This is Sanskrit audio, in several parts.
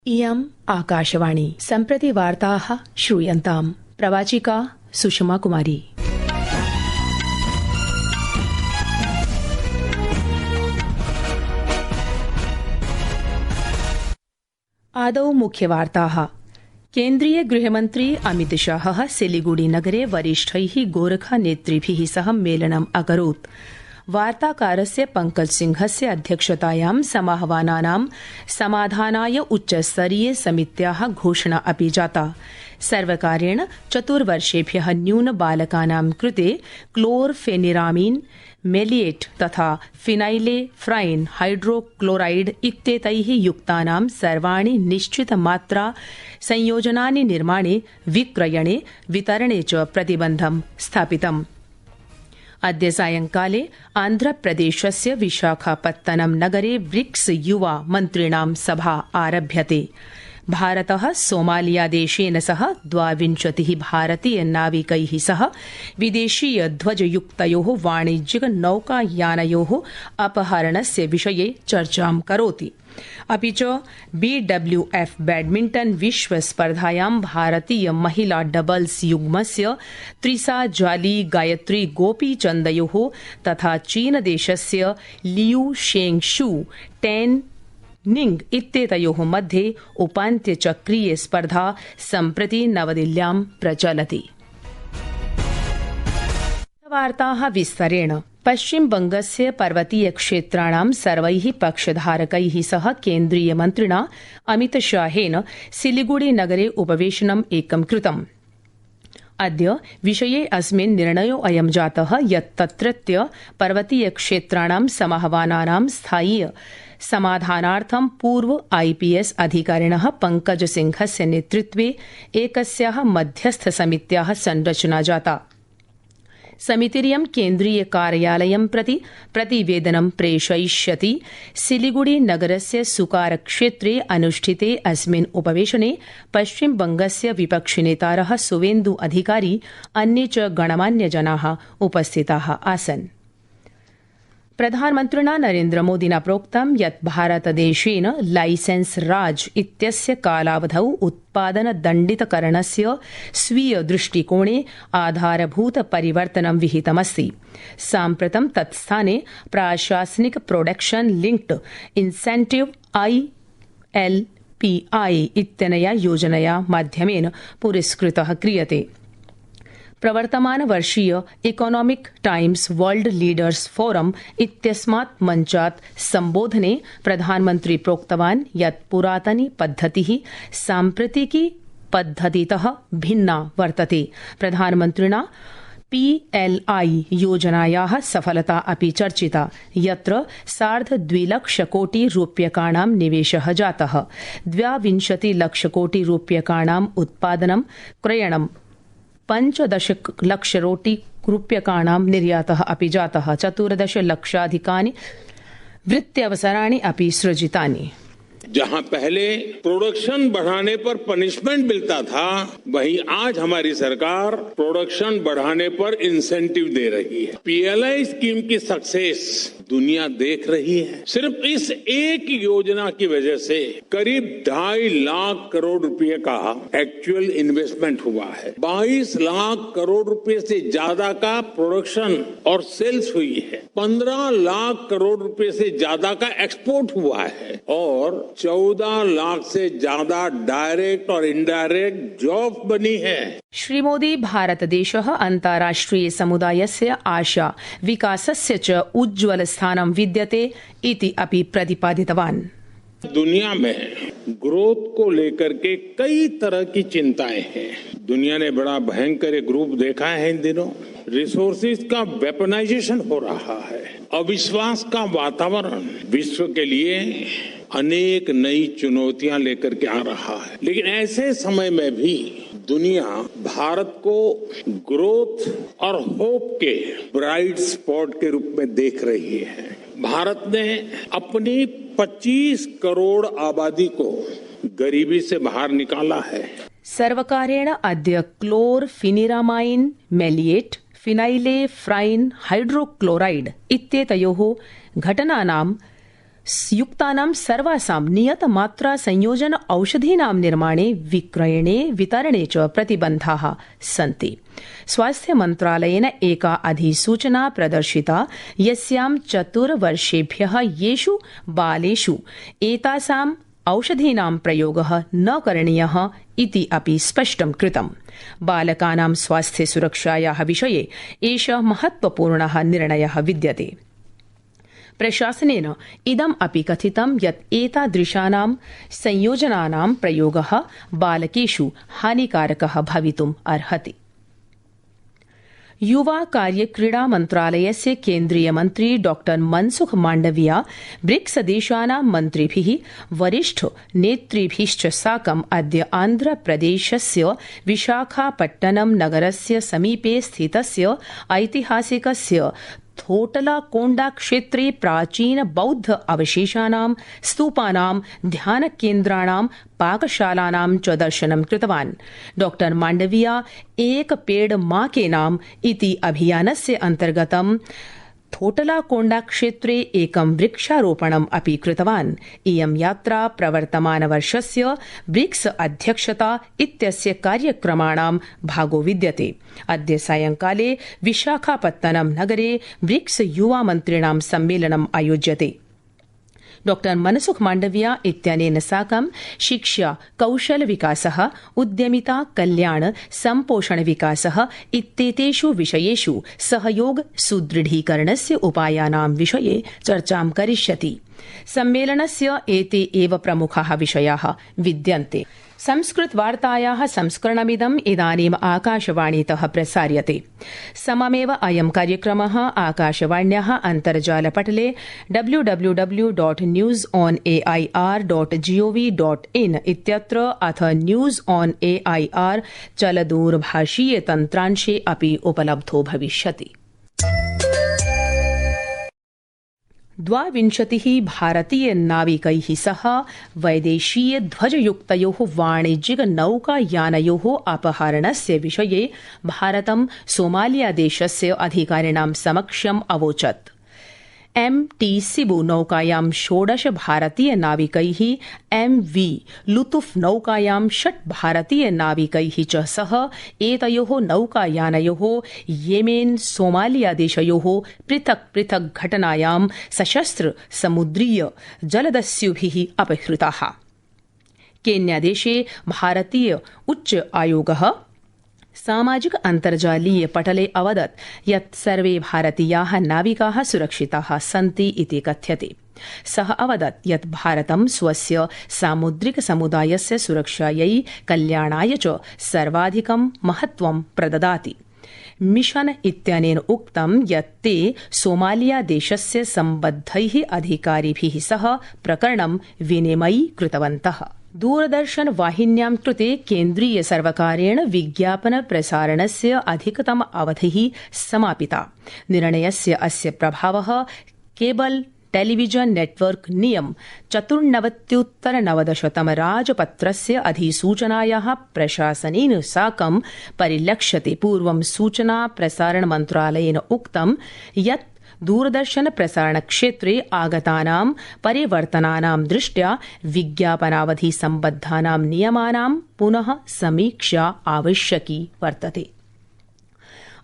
इयम् आकाशवाणी सम्प्रति वार्ताः श्रूयन्ताम् प्रवाचिका सुषमा कुमारी। आदौ मुख्यवार्ताः। केन्द्रीय गृहमन्त्री अमित शाहः सिलीगुड़ी नगरे वरिष्ठैः गोरखा नेतृभिः सह मेलनम् अकरोत्। वार्ताकारस्य पंकज सिंहस्य अध्यक्षतायां समाहवानानां समाधानाय उच्चस्तरीय समित्याः घोषणा अपि जाता। सर्वकारेण 4 वर्षेभ्यः न्यून बालकानां कृते क्लोरफेनिरामिन मेलिएट तथा फिनाइलेफ्राइन हाइड्रोक्लोराइड इत्येतैः युक्तानां सर्वाणि निश्चितमात्रा संयोजनानि निर्माणे, विक्रयणे, वितरणे च प्रतिबन्धं स्थापितम्। अद्य सायंकाले आन्ध्रप्रदेशस्य विशाखापत्तनम नगरे ब्रिक्स युवा मन्त्रिणां सभा आरभ्यते। भारतः सोमालियादेशेन सह 22 भारतीय नाविकैः सह विदेशीय ध्वजयुक्तयोः वाणिज्यिक नौकायानयोः अपहरणस्य विषये चर्चां करोति। अपि च BWF बैडमिंटन विश्वस्पर्धायां भारतीय महिला डबल्स युग्मस्य त्रिसा जाली गायत्री गोपीचन्दयोः तथा चीनदेशस्य लियू शेंगशू टेन निंग इत्येतयोः मध्ये उपान्त्यचक्रीय स्पर्धा सम्प्रति नवदिल्ल्यां प्रचलति। वार्ताः विस्तरेण। पश्चिमबंगस्य पर्वतीय क्षेत्राणां सर्वैः पक्षधारकैः सह केन्द्रीयमन्त्रिणा अमित शाहेन सिलीगुड़ी नगरे उपवेशनम् एकं कृतम्। अद्य विषये अस्मिन् निर्णयोऽयं जातः यत् तत्रत्य पर्वतीय क्षेत्राणां समाहवानानां स्थायीय समाधानार्थं पूर्व IPS अधिकारिणः पंकज सिंहस्य नेतृत्वे एकस्याः मध्यस्थ समित्याः संरचना जाता। समितिरियं केन्द्रीय कार्यालयं प्रति प्रतिवेदनं प्रेषयिष्यति। सिलीगुड़ी नगरस्य सुकार क्षेत्रे अनुष्ठिते अस्मिन् उपवेशने पश्चिमबंगस्य विपक्षिनेतारः सुवेन्दु अधिकारी अन्ये च गणमान्यजनाः उपस्थिताः आसन्। प्रधानमन्त्रिणा नरेन्द्रमोदिना प्रोक्तं यत् भारतदेशेन लाइसेंस राज इत्यस्य कालावधौ उत्पादनदण्डितकरणस्य स्वीय दृष्टिकोणे आधारभूत परिवर्तनं विहितमस्ति। साम्प्रतं तत्स्थाने प्राशासनिक प्रोडक्शन लिंक्ड इंसेंटिव ILPI इत्यनया योजनया माध्यमेन पुरस्कृतः क्रियते। प्रवर्तमान वर्षीय economic times world leaders forum इत्यस्मात् मञ्चात् सम्बोधने प्रधानमन्त्री प्रोक्तवान् यत् पुरातनी पद्धतिः साम्प्रतिकी पद्धतितः भिन्ना वर्तते। प्रधानमन्त्रिणा PLI योजनायाः सफलता अपि चर्चिता, यत्र 2.5 लक्षकोटिरूप्यकाणां निवेशः जातः। 22 लक्षकोटिरूप्यकाणाम् उत्पादनं क्रयणं 15 लक्षकोटिरूप्यकाणां निर्यातः अपि जातः। 14 लक्षाधिकानि वृत्त्यवसराणि अपि सृजितानि। जहां पहले प्रोडक्शन बढ़ाने पर पनिशमेंट मिलता था, वहीं आज हमारी सरकार प्रोडक्शन बढ़ाने पर इंसेंटिव दे रही है। PLI स्कीम की सक्सेस दुनिया देख रही है। सिर्फ इस एक योजना की वजह से करीब 2.5 लाख करोड़ रुपए का एक्चुअल इन्वेस्टमेंट हुआ है। 22 लाख करोड़ रुपए से ज्यादा का प्रोडक्शन और सेल्स हुई है। 15 लाख करोड़ रुपए से ज्यादा का एक्सपोर्ट हुआ है और 14 लाख से ज्यादा डायरेक्ट और इनडायरेक्ट जॉब बनी है। श्री मोदी भारतदेशः अन्ताराष्ट्रिय समुदायस्य आशा विकासस्य च उज्ज्वल स्थानं विद्यते इति अपि प्रतिपादितवान्। दुनिया में ग्रोथ को लेकर के कई तरह की चिंताएं हैं। दुनिया ने बड़ा भयंकर एक रूप देखा है इन दिनों। रिसोर्सेज का वेपनाइजेशन हो रहा है। अविश्वास का वातावरण विश्व के लिए अनेक नई चुनौतियां लेकर के आ रहा है। लेकिन ऐसे समय में भी दुनिया भारत को ग्रोथ और होप के ब्राइट स्पॉट के रूप में देख रही है। भारत ने अपनी 25 करोड़ आबादी को गरीबी से बाहर निकाला है। सर्वकारेण अद्य क्लोरफिनिरामाइन मेलिएट फिनाइलेफ्राइन हाइड्रोक्लोराइड इत्येतयोः घटनानां युक्तानां सर्वासां नियतमात्रा संयोजन औषधीनां निर्माणे विक्रयणे वितरणे च प्रतिबन्धाः सन्ति। स्वास्थ्य मन्त्रालयेन एका अधिसूचना प्रदर्शिता यस्यां 4 वर्षेभ्यः येषु बालेषु एतासां औषधीनां प्रयोगः न करणीयः इति अपि स्पष्टं कृतम्। बालकानां स्वास्थ्य सुरक्षायाः विषये एषः महत्वपूर्णः निर्णयः विद्यते। प्रशासनेन इदम् अपि कथितं यत् एतादृशानां संयोजनानां प्रयोगः बालकेषु हानिकारकः भवितुम् अर्हति। युवा कार्य क्रीडा मन्त्रालयस्य केन्द्रीय मन्त्री डॉ मनसुख माण्डविया ब्रिक्स देशानां मन्त्रिभिः वरिष्ठ नेतृभिश्च साकम् अद्य आन्ध्रप्रदेशस्य विशाखापट्टनम नगरस्य समीपे स्थितस्य ऐतिहासिकस्य थोटलाकोण्डा क्षेत्रे प्राचीन बौद्ध अवशेषानां स्तूपानां ध्यानकेन्द्राणां पाकशालानां च दर्शनं कृतवान्। डॉ माण्डविया एक पेड़ मां के नाम इति अभियानस्य अन्तर्गतं थोटलाकोण्डा क्षेत्रे एकं वृक्षारोपणम् अपि कृतवान्। इयं यात्रा प्रवर्तमानवर्षस्य ब्रिक्स अध्यक्षता इत्यस्य कार्यक्रमाणां भागो विद्यते। अद्य सायंकाले विशाखापत्तनम नगरे ब्रिक्स युवा मन्त्रिणां सम्मेलनम् आयोज्यते। डॉ मनसुख माण्डविया इत्यनेन साकं शिक्षा, कौशल विकासः, उद्यमिता, कल्याण, सम्पोषण विकासः इत्येतेषु विषयेषु सहयोग सुदृढीकरणस्य उपायानां विषये चर्चां करिष्यति। सम्मेलनस्य एते एव प्रमुखाः विषयाः विद्यन्ते। संस्कृत वार्तायाः संस्करणमिदम् इदानीम् आकाशवाणीतः प्रसार्यते। सममेव अयं कार्यक्रमः आकाशवाण्याः अन्तर्जालपटले www.newsonair.gov.in इत्यत्र अथ न्यूज ऑन एआईआर चलदूरभाषीय तन्त्रांशे अपि उपलब्धो भविष्यति। 22 भारतीय नाविकैः सह वैदेशीय ध्वजयुक्तयोः वाणिज्यिक नौकायानयोः अपहरणस्य विषये भारतं सोमालिया देशस्य अधिकारिणां समक्षम् अवोचत्। MT सिबु नौकायां 16 भारतीय नाविकैः MV लुतुफ नौकायां 6 भारतीय नाविकैः च सह एतयोः नौकायानयोः येमेन सोमालिया देशयोः पृथक् पृथक् घटनायां सशस्त्र समुद्रीय जलदस्युभिः अपहृताः। केन्यादेशे भारतीय उच्च आयोगः सामाजिक अन्तर्जालीय पटले अवदत् यत् सर्वे भारतीयाः नाविकाः सुरक्षिताः सन्ति इति कथ्यते। सः अवदत् यत् भारतं स्वस्य सामुद्रिक समुदायस्य सुरक्षायै कल्याणाय च सर्वाधिकं महत्त्वं प्रददाति। मिशन इत्यनेन उक्तं यत् ते सोमालिया देशस्य सम्बद्धैः अधिकारिभिः सह प्रकरणं विनिमयी कृतवन्तः। दूरदर्शन वाहिन्यां कृते केन्द्रीय सर्वकारेण विज्ञापन प्रसारणस्य अधिकतम अवधिः समापिता। निर्णयस्य अस्य प्रभावः केबल टेलीविजन नेटवर्क नियम 94-90 राजपत्रस्य अधिसूचनायाः प्रशासनेन साकं परिलक्ष्यते। पूर्वं सूचना प्रसारण मन्त्रालयेन उक्तं यत् दूरदर्शन प्रसारण क्षेत्रे आगतानां परिवर्तनानां दृष्ट्या विज्ञापनावधि सम्बद्धानां नियमानां पुनः समीक्षा आवश्यकी वर्तते।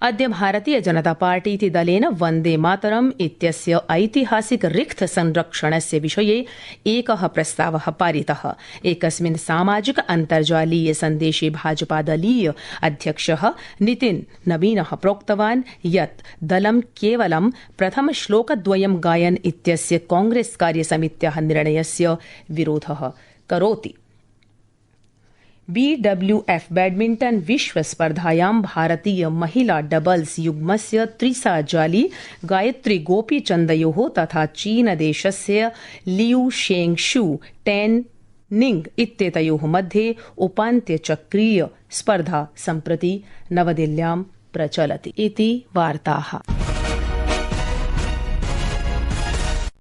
अद्य भारतीय जनता पार्टी इति दलेन वन्दे मातरम् इत्यस्य ऐतिहासिक रिक्त संरक्षणस्य विषये एकः प्रस्तावः पारितः। एकस्मिन् सामाजिक अन्तर्जालीय सन्देशे भाजपादलीय अध्यक्षः नितिन नवीनः प्रोक्तवान् यत् दलं केवलं प्रथम श्लोकद्वयं गायन इत्यस्य कांग्रेस कार्यसमित्याः निर्णयस्य विरोधः करोति। BWF बैडमिंटन विश्वस्पर्धायां भारतीय महिला डबल्स युग्मस्य त्रिसा जाली गायत्री गोपीचन्दयोः तथा चीनदेशस्य लियू शेंगशू टेन निंग इत्येतयोः मध्ये उपान्त्यचक्रीय स्पर्धा सम्प्रति नवदिल्ल्यां प्रचलति इति वार्ताः।